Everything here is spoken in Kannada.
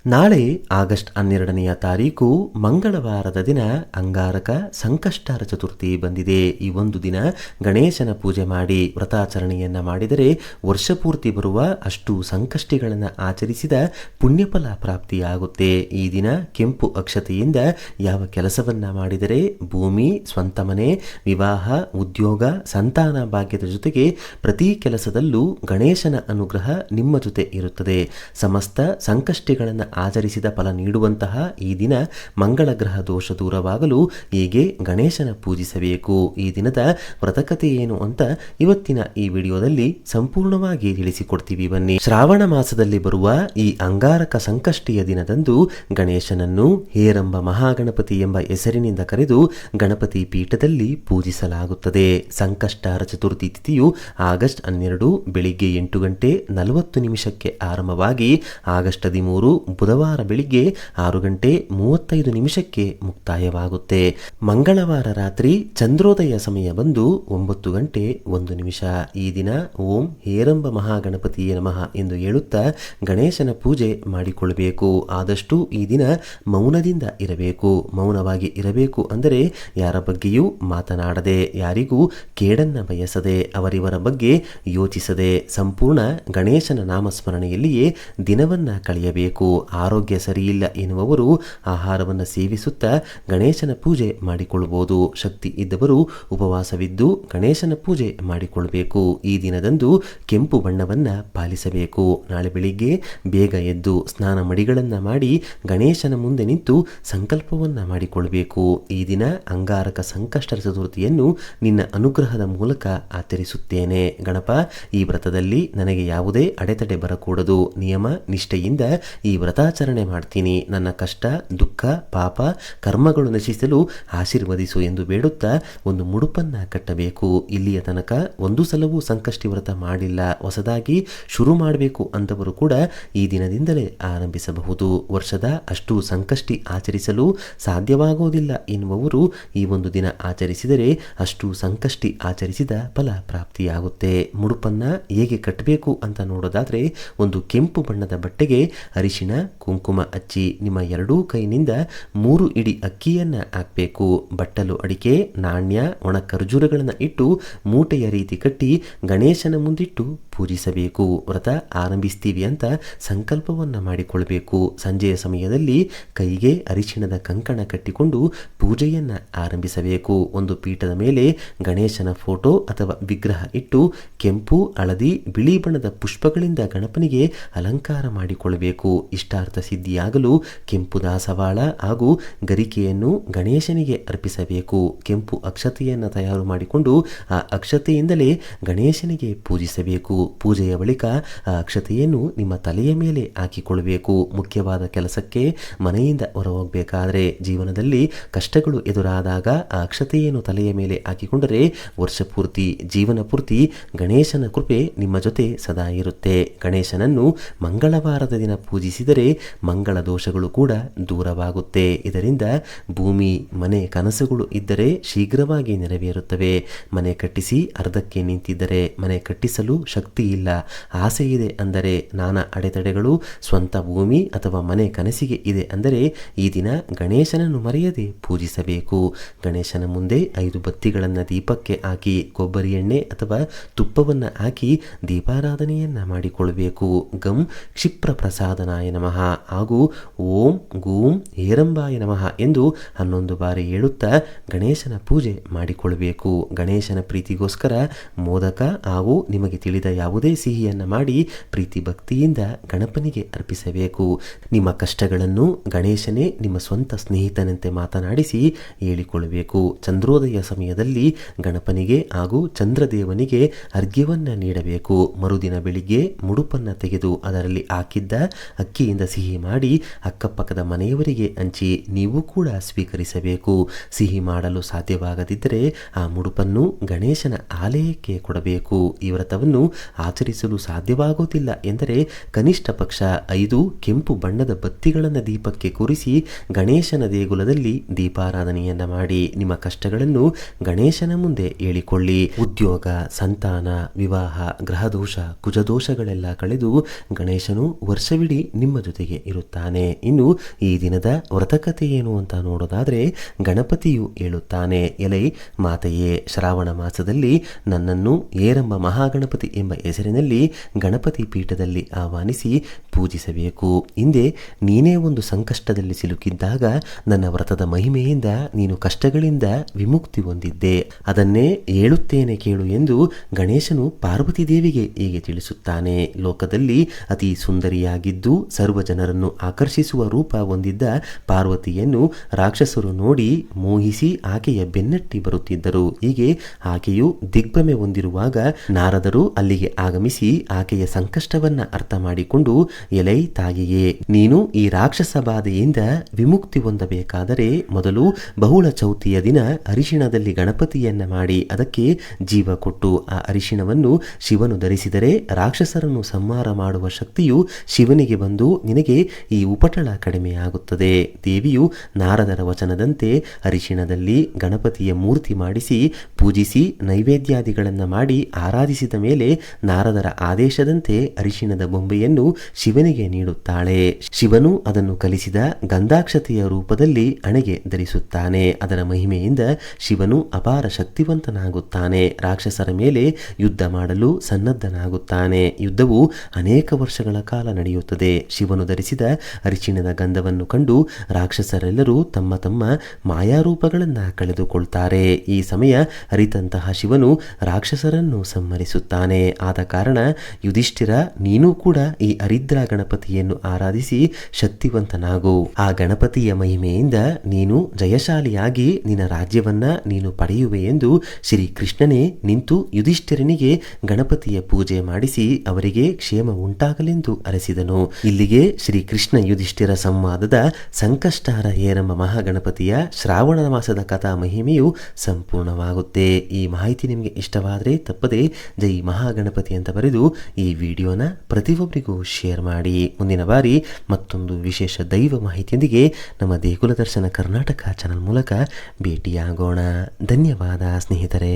ನಾಳೆ ಆಗಸ್ಟ್ 12ನೆಯ ತಾರೀಕು ಮಂಗಳವಾರದ ದಿನ ಅಂಗಾರಕ ಸಂಕಷ್ಟಹರ ಚತುರ್ಥಿ ಬಂದಿದೆ. ಈ ಒಂದು ದಿನ ಗಣೇಶನ ಪೂಜೆ ಮಾಡಿ ವ್ರತಾಚರಣೆಯನ್ನ ಮಾಡಿದರೆ ವರ್ಷಪೂರ್ತಿ ಬರುವ ಅಷ್ಟು ಸಂಕಷ್ಟಿಗಳನ್ನು ಆಚರಿಸಿದ ಪುಣ್ಯಫಲ ಪ್ರಾಪ್ತಿಯಾಗುತ್ತೆ. ಈ ದಿನ ಕೆಂಪು ಅಕ್ಷತೆಯಿಂದ ಯಾವ ಕೆಲಸವನ್ನ ಮಾಡಿದರೆ ಭೂಮಿ, ಸ್ವಂತ ಮನೆ, ವಿವಾಹ, ಉದ್ಯೋಗ, ಸಂತಾನ ಭಾಗ್ಯದ ಜೊತೆಗೆ ಪ್ರತಿ ಕೆಲಸದಲ್ಲೂ ಗಣೇಶನ ಅನುಗ್ರಹ ನಿಮ್ಮ ಜೊತೆ ಇರುತ್ತದೆ. ಸಮಸ್ತ ಸಂಕಷ್ಟಿಗಳನ್ನು ಆಚರಿಸಿದ ಫಲ ನೀಡುವಂತಹ ಈ ದಿನ ಮಂಗಳ ಗ್ರಹ ದೋಷ ದೂರವಾಗಲು ಹೇಗೆ ಗಣೇಶನ ಪೂಜಿಸಬೇಕು, ಈ ದಿನದ ವ್ರತಕತೆ ಏನು ಅಂತ ಇವತ್ತಿನ ಈ ವಿಡಿಯೋದಲ್ಲಿ ಸಂಪೂರ್ಣವಾಗಿ ತಿಳಿಸಿಕೊಡ್ತೀವಿ. ಬನ್ನಿ. ಶ್ರಾವಣ ಮಾಸದಲ್ಲಿ ಬರುವ ಈ ಅಂಗಾರಕ ಸಂಕಷ್ಟಿಯ ದಿನದಂದು ಗಣೇಶನನ್ನು ಹೇರಂಬ ಮಹಾಗಣಪತಿ ಎಂಬ ಹೆಸರಿನಿಂದ ಕರೆದು ಗಣಪತಿ ಪೀಠದಲ್ಲಿ ಪೂಜಿಸಲಾಗುತ್ತದೆ. ಸಂಕಷ್ಟಹರ ಚತುರ್ಥಿ ತಿಥಿಯು ಆಗಸ್ಟ್ 12 ಬೆಳಿಗ್ಗೆ 8:40 ಆರಂಭವಾಗಿ ಆಗಸ್ಟ್ 13 ಬುಧವಾರ ಬೆಳಿಗ್ಗೆ 6:35 ಮುಕ್ತಾಯವಾಗುತ್ತೆ. ಮಂಗಳವಾರ ರಾತ್ರಿ ಚಂದ್ರೋದಯ ಸಮಯ ಬಂದು 9:01. ಈ ದಿನ ಓಂ ಹೇರಂಬ ಮಹಾಗಣಪತಿಯೇ ನಮಃ ಎಂದು ಹೇಳುತ್ತಾ ಗಣೇಶನ ಪೂಜೆ ಮಾಡಿಕೊಳ್ಳಬೇಕು. ಆದಷ್ಟು ಈ ದಿನ ಮೌನದಿಂದ ಇರಬೇಕು. ಮೌನವಾಗಿ ಇರಬೇಕು ಅಂದರೆ ಯಾರ ಬಗ್ಗೆಯೂ ಮಾತನಾಡದೆ, ಯಾರಿಗೂ ಕೇಡನ್ನ ಬಯಸದೆ, ಅವರಿವರ ಬಗ್ಗೆ ಯೋಚಿಸದೆ ಸಂಪೂರ್ಣ ಗಣೇಶನ ನಾಮಸ್ಮರಣೆಯಲ್ಲಿಯೇ ದಿನವನ್ನ ಕಳೆಯಬೇಕು. ಆರೋಗ್ಯ ಸರಿಯಿಲ್ಲ ಎನ್ನುವವರು ಆಹಾರವನ್ನು ಸೇವಿಸುತ್ತಾ ಗಣೇಶನ ಪೂಜೆ ಮಾಡಿಕೊಳ್ಳಬಹುದು. ಶಕ್ತಿ ಇದ್ದವರು ಉಪವಾಸವಿದ್ದು ಗಣೇಶನ ಪೂಜೆ ಮಾಡಿಕೊಳ್ಳಬೇಕು. ಈ ದಿನದಂದು ಕೆಂಪು ಬಣ್ಣವನ್ನ ಪಾಲಿಸಬೇಕು. ನಾಳೆ ಬೆಳಿಗ್ಗೆ ಬೇಗ ಎದ್ದು ಸ್ನಾನ ಮಡಿಗಳನ್ನ ಮಾಡಿ ಗಣೇಶನ ಮುಂದೆ ನಿಂತು ಸಂಕಲ್ಪವನ್ನ ಮಾಡಿಕೊಳ್ಳಬೇಕು. ಈ ದಿನ ಅಂಗಾರಕ ಸಂಕಷ್ಟ ಚತುರ್ಥಿಯನ್ನು ನಿನ್ನ ಅನುಗ್ರಹದ ಮೂಲಕ ಆಚರಿಸುತ್ತೇನೆ ಗಣಪ. ಈ ವ್ರತದಲ್ಲಿ ನನಗೆ ಯಾವುದೇ ಅಡೆತಡೆ ಬರಕೂಡದು. ನಿಯಮ ನಿಷ್ಠೆಯಿಂದ ಈ ವ್ರತಾಚರಣೆ ಮಾಡ್ತೀನಿ. ನನ್ನ ಕಷ್ಟ, ದುಃಖ, ಪಾಪ, ಕರ್ಮಗಳು ನಶಿಸಲು ಆಶೀರ್ವದಿಸು ಎಂದು ಬೇಡುತ್ತಾ ಒಂದು ಮುಡುಪನ್ನ ಕಟ್ಟಬೇಕು. ಇಲ್ಲಿಯ ತನಕ ಒಂದು ಸಲವೂ ಸಂಕಷ್ಟಿ ವ್ರತ ಮಾಡಿಲ್ಲ, ಹೊಸದಾಗಿ ಶುರು ಮಾಡಬೇಕು ಅಂತವರು ಕೂಡ ಈ ದಿನದಿಂದಲೇ ಆರಂಭಿಸಬಹುದು. ವರ್ಷದ ಅಷ್ಟು ಸಂಕಷ್ಟಿ ಆಚರಿಸಲು ಸಾಧ್ಯವಾಗೋದಿಲ್ಲ ಎನ್ನುವವರು ಈ ಒಂದು ದಿನ ಆಚರಿಸಿದರೆ ಅಷ್ಟು ಸಂಕಷ್ಟಿ ಆಚರಿಸಿದ ಫಲ ಪ್ರಾಪ್ತಿಯಾಗುತ್ತೆ. ಮುಡುಪನ್ನ ಹೇಗೆ ಕಟ್ಟಬೇಕು ಅಂತ ನೋಡೋದಾದ್ರೆ, ಒಂದು ಕೆಂಪು ಬಣ್ಣದ ಬಟ್ಟೆಗೆ ಅರಿಶಿಣ, ಕುಂಕುಮ ಹಚ್ಚಿ ನಿಮ್ಮ ಎರಡೂ ಕೈನಿಂದ 3 ಇಡಿ ಅಕ್ಕಿಯನ್ನ ಹಾಕಬೇಕು. ಬಟ್ಟಲು ಅಡಿಕೆ, ನಾಣ್ಯ, ಒಣ ಖರ್ಜೂರಗಳನ್ನು ಇಟ್ಟು ಮೂಟೆಯ ರೀತಿ ಕಟ್ಟಿ ಗಣೇಶನ ಮುಂದಿಟ್ಟು ಪೂಜಿಸಬೇಕು. ವ್ರತ ಆರಂಭಿಸ್ತೀವಿ ಅಂತ ಸಂಕಲ್ಪವನ್ನ ಮಾಡಿಕೊಳ್ಬೇಕು. ಸಂಜೆಯ ಸಮಯದಲ್ಲಿ ಕೈಗೆ ಅರಿಶಿಣದ ಕಂಕಣ ಕಟ್ಟಿಕೊಂಡು ಪೂಜೆಯನ್ನ ಆರಂಭಿಸಬೇಕು. ಒಂದು ಪೀಠದ ಮೇಲೆ ಗಣೇಶನ ಫೋಟೋ ಅಥವಾ ವಿಗ್ರಹ ಇಟ್ಟು ಕೆಂಪು, ಹಳದಿ, ಬಿಳಿ ಬಣ್ಣದ ಪುಷ್ಪಗಳಿಂದ ಗಣಪನಿಗೆ ಅಲಂಕಾರ ಮಾಡಿಕೊಳ್ಳಬೇಕು. ಇಷ್ಟಾರ್ಥ ಸಿದ್ಧಿಯಾಗಲು ಕೆಂಪು ದಾಸವಾಳ ಹಾಗೂ ಗರಿಕೆಯನ್ನು ಗಣೇಶನಿಗೆ ಅರ್ಪಿಸಬೇಕು. ಕೆಂಪು ಅಕ್ಷತೆಯನ್ನು ತಯಾರು ಮಾಡಿಕೊಂಡು ಆ ಅಕ್ಷತೆಯಿಂದಲೇ ಗಣೇಶನಿಗೆ ಪೂಜಿಸಬೇಕು. ಪೂಜೆಯ ಬಳಿಕ ಆ ಅಕ್ಷತೆಯನ್ನು ನಿಮ್ಮ ತಲೆಯ ಮೇಲೆ ಹಾಕಿಕೊಳ್ಳಬೇಕು. ಮುಖ್ಯವಾದ ಕೆಲಸಕ್ಕೆ ಮನೆಯಿಂದ ಹೊರ ಹೋಗಬೇಕಾದ್ರೆ, ಜೀವನದಲ್ಲಿ ಕಷ್ಟಗಳು ಎದುರಾದಾಗ ಆ ಅಕ್ಷತೆಯನ್ನು ತಲೆಯ ಮೇಲೆ ಹಾಕಿಕೊಂಡರೆ ವರ್ಷ ಪೂರ್ತಿ, ಜೀವನ ಪೂರ್ತಿ ಗಣೇಶನ ಕೃಪೆ ನಿಮ್ಮ ಜೊತೆ ಸದಾ ಇರುತ್ತೆ. ಗಣೇಶನನ್ನು ಮಂಗಳವಾರದ ದಿನ ಪೂಜಿಸಿದರೆ ಮಂಗಳ ದೋಷಗಳು ಕೂಡ ದೂರವಾಗುತ್ತೆ. ಇದರಿಂದ ಭೂಮಿ, ಮನೆ ಕನಸುಗಳು ಇದ್ದರೆ ಶೀಘ್ರವಾಗಿ ನೆರವೇರುತ್ತವೆ. ಮನೆ ಕಟ್ಟಿಸಿ ಅರ್ಧಕ್ಕೆ ನಿಂತಿದ್ದರೆ, ಮನೆ ಕಟ್ಟಿಸಲು ಶಕ್ತಿ ಇಲ್ಲ, ಆಸೆ ಇದೆ ಅಂದರೆ, ನಾನಾ ಅಡೆತಡೆಗಳು ಸ್ವಂತ ಭೂಮಿ ಅಥವಾ ಮನೆ ಕನಸಿಗೆ ಇದೆ ಅಂದರೆ ಈ ದಿನ ಗಣೇಶನನ್ನು ಮರೆಯದೆ ಪೂಜಿಸಬೇಕು. ಗಣೇಶನ ಮುಂದೆ 5 ಬತ್ತಿಗಳನ್ನು ದೀಪಕ್ಕೆ ಹಾಕಿ ಕೊಬ್ಬರಿ ಎಣ್ಣೆ ಅಥವಾ ತುಪ್ಪವನ್ನು ಹಾಕಿ ದೀಪಾರಾಧನೆಯನ್ನ ಮಾಡಿಕೊಳ್ಳಬೇಕು. ಗಂ ಕ್ಷಿಪ್ರ ಪ್ರಸಾದನಾಯ ನಮಃ ಹಾಗೂ ಓಂ ಗೂಂ ಹೇರಂಬಾಯ ನಮಃ ಎಂದು 11 ಬಾರಿ ಹೇಳುತ್ತಾ ಗಣೇಶನ ಪೂಜೆ ಮಾಡಿಕೊಳ್ಳಬೇಕು. ಗಣೇಶನ ಪ್ರೀತಿಗೋಸ್ಕರ ಮೋದಕ ಹಾಗೂ ನಿಮಗೆ ತಿಳಿದ ಯಾವುದೇ ಸಿಹಿಯನ್ನು ಮಾಡಿ ಪ್ರೀತಿ ಭಕ್ತಿಯಿಂದ ಗಣಪನಿಗೆ ಅರ್ಪಿಸಬೇಕು. ನಿಮ್ಮ ಕಷ್ಟಗಳನ್ನು ಗಣೇಶನೇ ನಿಮ್ಮ ಸ್ವಂತ ಸ್ನೇಹಿತನಂತೆ ಮಾತನಾಡಿಸಿ ಹೇಳಿಕೊಳ್ಳಬೇಕು. ಚಂದ್ರೋದಯ ಸಮಯದಲ್ಲಿ ಗಣಪನಿಗೆ ಹಾಗೂ ಚಂದ್ರದೇವನಿಗೆ ಅರ್ಘ್ಯವನ್ನ ನೀಡಬೇಕು. ಮರುದಿನ ಬೆಳಿಗ್ಗೆ ಮುಡುಪನ್ನ ತೆಗೆದು ಅದರಲ್ಲಿ ಹಾಕಿದ್ದ ಅಕ್ಕಿಯಿಂದ ಸಿಹಿ ಮಾಡಿ ಅಕ್ಕಪಕ್ಕದ ಮನೆಯವರಿಗೆ ಹಂಚಿ ನೀವು ಕೂಡ ಸ್ವೀಕರಿಸಬೇಕು. ಸಿಹಿ ಮಾಡಲು ಸಾಧ್ಯವಾಗದಿದ್ದರೆ ಆ ಮುಡುಪನ್ನು ಗಣೇಶನ ಆಲಯಕ್ಕೆ ಕೊಡಬೇಕು. ಈ ವ್ರತವನ್ನು ಆಚರಿಸಲು ಸಾಧ್ಯವಾಗುವುದಿಲ್ಲ ಎಂದರೆ ಕನಿಷ್ಠ ಪಕ್ಷ 5 ಕೆಂಪು ಬಣ್ಣದ ಬತ್ತಿಗಳನ್ನು ದೀಪಕ್ಕೆ ಕೂರಿಸಿ ಗಣೇಶನ ದೇಗುಲದಲ್ಲಿ ದೀಪಾರಾಧನೆಯನ್ನ ಮಾಡಿ ನಿಮ್ಮ ಕಷ್ಟಗಳನ್ನು ಗಣೇಶನ ಮುಂದೆ ಹೇಳಿಕೊಳ್ಳಿ. ಉದ್ಯೋಗ, ಸಂತಾನ, ವಿವಾಹ, ಗ್ರಹದೋಷ, ಕುಜದೋಷಗಳೆಲ್ಲ ಕಳೆದು ಗಣೇಶನು ವರ್ಷವಿಡೀ ನಿಮ್ಮ ಜೊತೆಗೆ ಇರುತ್ತಾನೆ. ಇನ್ನು ಈ ದಿನದ ವ್ರತಕತೆ ಏನು ಅಂತ ನೋಡೋದಾದ್ರೆ ಗಣಪತಿಯು ಹೇಳುತ್ತಾನೆ, ಎಲೈ ಮಾತೆಯೇ, ಶ್ರಾವಣ ಮಾಸದಲ್ಲಿ ನನ್ನನ್ನು ಏರಂಬ ಮಹಾಗಣಪತಿ ಎಂಬ ಹೆಸರಿನಲ್ಲಿ ಗಣಪತಿ ಪೀಠದಲ್ಲಿ ಆಹ್ವಾನಿಸಿ ಪೂಜಿಸಬೇಕು. ಹಿಂದೆ ನೀನೇ ಒಂದು ಸಂಕಷ್ಟದಲ್ಲಿ ಸಿಲುಕಿದ್ದಾಗ ನನ್ನ ವ್ರತದ ಮಹಿಮೆಯಿಂದ ನೀನು ಕಷ್ಟಗಳಿಂದ ವಿಮುಕ್ತಿ ಹೊಂದಿದ್ದೆ, ಅದನ್ನೇ ಹೇಳುತ್ತೇನೆ ಕೇಳು ಎಂದು ಗಣೇಶನು ಪಾರ್ವತಿ ದೇವಿಗೆ ಹೀಗೆ ತಿಳಿಸುತ್ತಾನೆ. ಲೋಕದಲ್ಲಿ ಅತಿ ಸುಂದರಿಯಾಗಿದ್ದು ಸರ್ವ ಜನರನ್ನು ಆಕರ್ಷಿಸುವ ರೂಪ ಹೊಂದಿದ್ದ ಪಾರ್ವತಿಯನ್ನು ರಾಕ್ಷಸರು ನೋಡಿ ಮೋಹಿಸಿ ಆಕೆಯ ಬೆನ್ನಟ್ಟಿ ಬರುತ್ತಿದ್ದರು. ಹೀಗೆ ಆಕೆಯು ದಿಗ್ಭ್ರಮೆ ಹೊಂದಿರುವಾಗ ನಾರದರು ಅಲ್ಲಿಗೆ ಆಗಮಿಸಿ ಆಕೆಯ ಸಂಕಷ್ಟವನ್ನ ಅರ್ಥ ಮಾಡಿಕೊಂಡು, ಎಲೈ ತಾಯಿಯೇ, ನೀನು ಈ ರಾಕ್ಷಸ ಬಾಧೆಯಿಂದ ವಿಮುಕ್ತಿ ಹೊಂದಬೇಕಾದರೆ ಮೊದಲು ಬಹುಳ ಚೌತಿಯ ದಿನ ಅರಿಶಿಣದಲ್ಲಿ ಗಣಪತಿಯನ್ನ ಮಾಡಿ ಅದಕ್ಕೆ ಜೀವ ಕೊಟ್ಟು ಆ ಅರಿಶಿಣವನ್ನು ಶಿವನು ಧರಿಸಿದರೆ ರಾಕ್ಷಸರನ್ನು ಸಂಹಾರ ಮಾಡುವ ಶಕ್ತಿಯು ಶಿವನಿಗೆ ಬಂದು ನಿನಗೆ ಈ ಉಪಟಳ ಕಡಿಮೆಯಾಗುತ್ತದೆ. ದೇವಿಯು ನಾರದರ ವಚನದಂತೆ ಅರಿಶಿಣದಲ್ಲಿ ಗಣಪತಿಯ ಮೂರ್ತಿ ಮಾಡಿಸಿ ಪೂಜಿಸಿ ನೈವೇದ್ಯಾದಿಗಳನ್ನು ಮಾಡಿ ಆರಾಧಿಸಿದ ಮೇಲೆ ನಾರದರ ಆದೇಶದಂತೆ ಅರಿಶಿಣದ ಬೊಂಬೆಯನ್ನು ಶಿವನಿಗೆ ನೀಡುತ್ತಾಳೆ. ಶಿವನು ಅದನ್ನು ಕಲಿಸಿದ ಗಂಧಾಕ್ಷತೆಯ ರೂಪದಲ್ಲಿ ಹಣೆಗೆ ಧರಿಸುತ್ತಾನೆ. ಅದರ ಮಹಿಮೆಯಿಂದ ಶಿವನು ಅಪಾರ ಶಕ್ತಿವಂತನಾಗುತ್ತಾನೆ. ರಾಕ್ಷಸರ ಮೇಲೆ ಯುದ್ಧ ಮಾಡಲು ಸನ್ನದ್ಧನಾಗುತ್ತಾನೆ. ಯುದ್ಧವು ಅನೇಕ ವರ್ಷಗಳ ಕಾಲ ನಡೆಯುತ್ತದೆ. ಶಿವನು ಧರಿಸಿದ ಅರಿಶಿಣದ ಗಂಧವನ್ನು ಕಂಡು ರಾಕ್ಷಸರೆಲ್ಲರೂ ತಮ್ಮ ತಮ್ಮ ಮಾಯಾರೂಪಗಳನ್ನು ಕಳೆದುಕೊಳ್ತಾರೆ. ಈ ಸಮಯ ಅರಿತಂತಹ ಶಿವನು ರಾಕ್ಷಸರನ್ನು ಸಂಹರಿಸುತ್ತಾನೆ. ಆದ ಕಾರಣ ಯುಧಿಷ್ಠಿರ, ನೀನು ಕೂಡ ಈ ಹರಿದ್ರ ಗಣಪತಿಯನ್ನು ಆರಾಧಿಸಿ ಶಕ್ತಿವಂತನಾಗು. ಆ ಗಣಪತಿಯ ಮಹಿಮೆಯಿಂದ ನೀನು ಜಯಶಾಲಿಯಾಗಿ ನಿನ್ನ ರಾಜ್ಯವನ್ನ ನೀನು ಪಡೆಯುವೆ ಎಂದು ಶ್ರೀ ಕೃಷ್ಣನೇ ನಿಂತು ಯುಧಿಷ್ಠಿರನಿಗೆ ಗಣಪತಿಯ ಪೂಜೆ ಮಾಡಿಸಿ ಅವರಿಗೆ ಕ್ಷೇಮ ಉಂಟಾಗಲೆಂದು ಅರಸಿದನು. ಇಲ್ಲಿಗೆ ಶ್ರೀ ಕೃಷ್ಣ ಯುಧಿಷ್ಠಿರ ಸಂವಾದದ ಸಂಕಷ್ಟಹರ ಹೇರಂಬ ಮಹಾಗಣಪತಿಯ ಶ್ರಾವಣ ಮಾಸದ ಕಥಾ ಮಹಿಮೆಯು ಸಂಪೂರ್ಣವಾಗುತ್ತೆ. ಈ ಮಾಹಿತಿ ನಿಮಗೆ ಇಷ್ಟವಾದರೆ ತಪ್ಪದೆ ಜೈ ಮಹಾಗಣಪತಿ ಅಂತ ಬರೆದು ಈ ವಿಡಿಯೋನ ಪ್ರತಿಯೊಬ್ಬರಿಗೂ ಶೇರ್ ಮಾಡಿ. ಮುಂದಿನ ಬಾರಿ ಮತ್ತೊಂದು ವಿಶೇಷ ದೈವ ಮಾಹಿತಿಯೊಂದಿಗೆ ನಮ್ಮ ದೇಗುಲ ದರ್ಶನ ಕರ್ನಾಟಕ ಚಾನಲ್ ಮೂಲಕ ಭೇಟಿಯಾಗೋಣ. ಧನ್ಯವಾದ ಸ್ನೇಹಿತರೆ.